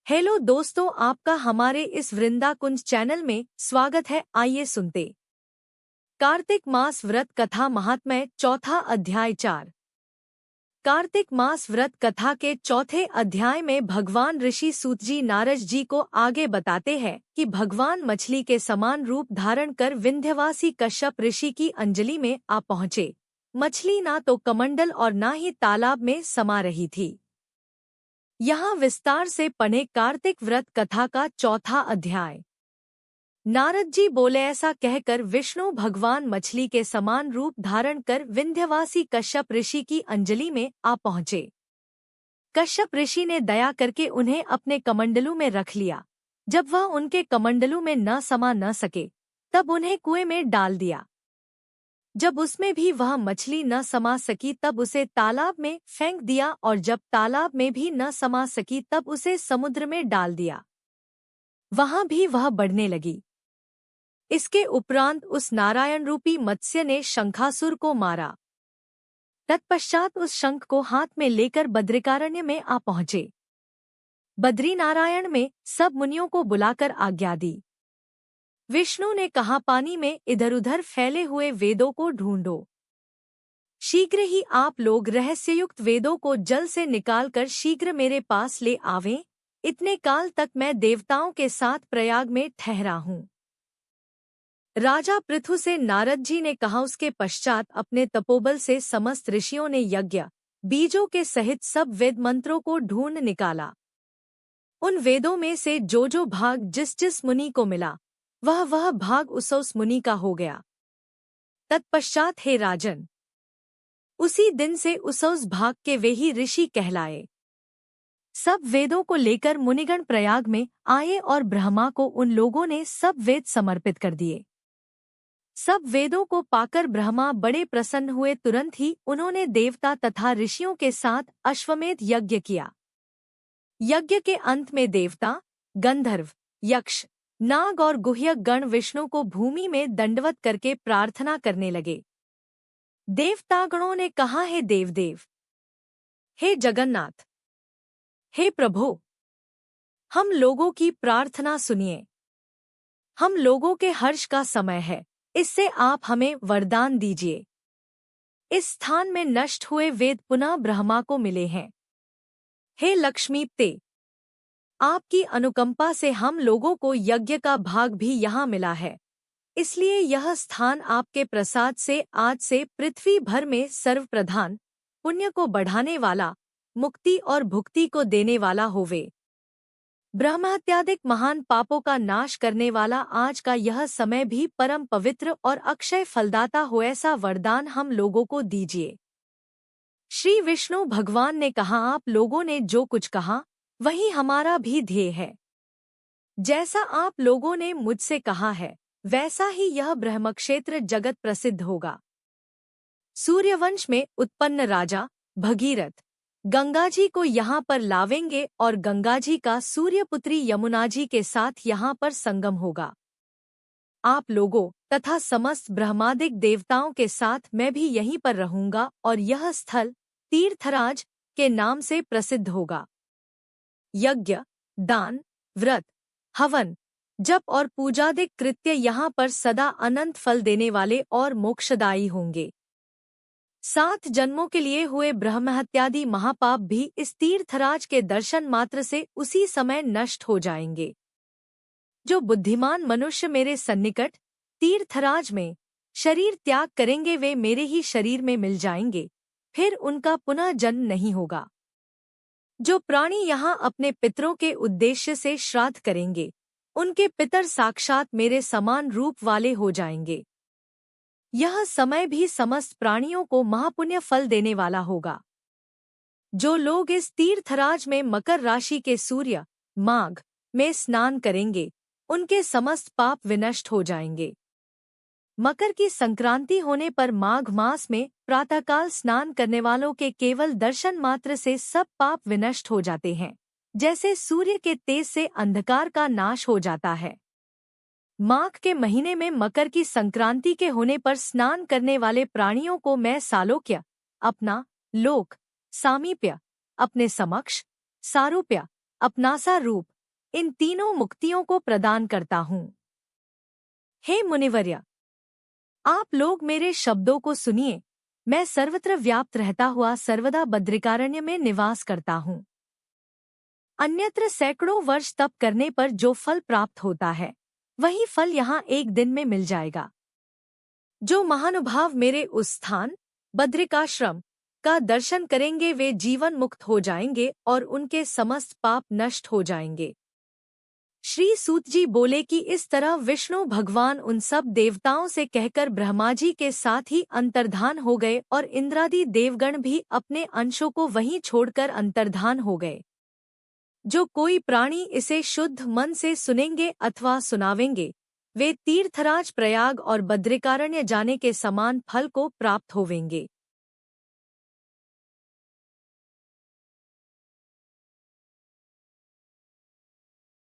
Hello दोस्तों, आपका हमारे इस वृंदा कुंज चैनल में स्वागत है। आइए सुनते कार्तिक मास व्रत कथा महात्म्य चौथा अध्याय 4। कार्तिक मास व्रत कथा के चौथे अध्याय में भगवान ऋषि सूत जी नारद जी को आगे बताते हैं कि भगवान मछली के समान रूप धारण कर विंध्यवासी कश्यप ऋषि की अंजलि में आ पहुँचे। मछली ना तो कमंडल और ना ही तालाब में समा रही थी। यहाँ विस्तार से पढ़े कार्तिक व्रत कथा का चौथा अध्याय। नारद जी बोले, ऐसा कहकर विष्णु भगवान मछली के समान रूप धारण कर विंध्यवासी कश्यप ऋषि की अंजलि में आ पहुँचे। कश्यप ऋषि ने दया करके उन्हें अपने कमंडलू में रख लिया। जब वह उनके कमंडलू में न समा न सके तब उन्हें कुएं में डाल दिया। जब उसमें भी वह मछली न समा सकी तब उसे तालाब में फेंक दिया, और जब तालाब में भी न समा सकी तब उसे समुद्र में डाल दिया। वहां भी वह बढ़ने लगी। इसके उपरांत उस नारायण रूपी मत्स्य ने शंखासुर को मारा। तत्पश्चात उस शंख को हाथ में लेकर बद्रिकारण्य में आ पहुँचे। बद्रीनारायण में सब मुनियों को बुलाकर आज्ञा दी। विष्णु ने कहा, पानी में इधर उधर फैले हुए वेदों को ढूंढो। शीघ्र ही आप लोग रहस्ययुक्त वेदों को जल से निकालकर शीघ्र मेरे पास ले आवें। इतने काल तक मैं देवताओं के साथ प्रयाग में ठहरा हूँ। राजा पृथु से नारद जी ने कहा। उसके पश्चात अपने तपोबल से समस्त ऋषियों ने यज्ञ बीजों के सहित सब वेद मंत्रों को ढूंढ निकाला। उन वेदों में से जो भाग जिस जिस मुनि को मिला वह भाग उस मुनि का हो गया। तत्पश्चात हे राजन, उसी दिन से उस भाग के वे ही ऋषि कहलाए। सब वेदों को लेकर मुनिगण प्रयाग में आए और ब्रह्मा को उन लोगों ने सब वेद समर्पित कर दिए। सब वेदों को पाकर ब्रह्मा बड़े प्रसन्न हुए। तुरंत ही उन्होंने देवता तथा ऋषियों के साथ अश्वमेध यज्ञ किया। यज्ञ के अंत में देवता, गंधर्व, यक्ष, नाग और गुह्यक गण विष्णु को भूमि में दंडवत करके प्रार्थना करने लगे। देवतागणों ने कहा, हे देवदेव, हे जगन्नाथ, हे प्रभु, हम लोगों की प्रार्थना सुनिए। हम लोगों के हर्ष का समय है, इससे आप हमें वरदान दीजिए। इस स्थान में नष्ट हुए वेद पुनः ब्रह्मा को मिले हैं। हे लक्ष्मीपते, आपकी अनुकंपा से हम लोगों को यज्ञ का भाग भी यहाँ मिला है। इसलिए यह स्थान आपके प्रसाद से आज से पृथ्वी भर में सर्वप्रधान, पुण्य को बढ़ाने वाला, मुक्ति और भुक्ति को देने वाला होवे। ब्रह्महत्यादिक महान पापों का नाश करने वाला आज का यह समय भी परम पवित्र और अक्षय फलदाता हो, ऐसा वरदान हम लोगों को दीजिए। श्री विष्णु भगवान ने कहा, आप लोगों ने जो कुछ कहा वही हमारा भी ध्येय है। जैसा आप लोगों ने मुझसे कहा है वैसा ही यह ब्रह्मक्षेत्र जगत प्रसिद्ध होगा। सूर्यवंश में उत्पन्न राजा भगीरथ गंगाजी को यहाँ पर लावेंगे और गंगाजी का सूर्यपुत्री यमुनाजी के साथ यहाँ पर संगम होगा। आप लोगों तथा समस्त ब्रह्मादिक देवताओं के साथ मैं भी यहीं पर रहूंगा और यह स्थल तीर्थराज के नाम से प्रसिद्ध होगा। यज्ञ, दान, व्रत, हवन, जप और पूजादिक कृत्य यहाँ पर सदा अनंत फल देने वाले और मोक्षदायी होंगे। 7 जन्मों के लिए हुए ब्रह्महत्यादि महापाप भी इस तीर्थराज के दर्शन मात्र से उसी समय नष्ट हो जाएंगे। जो बुद्धिमान मनुष्य मेरे सन्निकट तीर्थराज में शरीर त्याग करेंगे वे मेरे ही शरीर में मिल जाएंगे, फिर उनका पुनः जन्म नहीं होगा। जो प्राणी यहाँ अपने पितरों के उद्देश्य से श्राद्ध करेंगे उनके पितर साक्षात मेरे समान रूप वाले हो जाएंगे। यह समय भी समस्त प्राणियों को महापुण्य फल देने वाला होगा। जो लोग इस तीर्थराज में मकर राशि के सूर्य माघ में स्नान करेंगे उनके समस्त पाप विनष्ट हो जाएंगे। मकर की संक्रांति होने पर माघ मास में प्रातःकाल स्नान करने वालों के केवल दर्शन मात्र से सब पाप विनष्ट हो जाते हैं, जैसे सूर्य के तेज से अंधकार का नाश हो जाता है। माघ के महीने में मकर की संक्रांति के होने पर स्नान करने वाले प्राणियों को मैं सालोक्य, अपना, लोक, सामीप्य, अपने समक्ष, सारूप्य, अपनासा रूप, इन तीनों मुक्तियों को प्रदान करता हूँ। हे मुनिवर्य, आप लोग मेरे शब्दों को सुनिए। मैं सर्वत्र व्याप्त रहता हुआ सर्वदा बद्रिकारण्य में निवास करता हूँ। अन्यत्र सैकड़ों वर्ष तप करने पर जो फल प्राप्त होता है, वही फल यहाँ एक दिन में मिल जाएगा। जो महानुभाव मेरे उस स्थान बद्रिकाश्रम का दर्शन करेंगे वे जीवन मुक्त हो जाएंगे और उनके समस्त पाप नष्ट हो जाएंगे। श्री सूत जी बोले कि इस तरह विष्णु भगवान उन सब देवताओं से कहकर ब्रह्मा जी के साथ ही अंतर्धान हो गए और इंद्रादि देवगण भी अपने अंशों को वहीं छोड़कर अंतर्धान हो गए। जो कोई प्राणी इसे शुद्ध मन से सुनेंगे अथवा सुनावेंगे, वे तीर्थराज प्रयाग और बद्रिकारण्य जाने के समान फल को प्राप्त होवेंगे।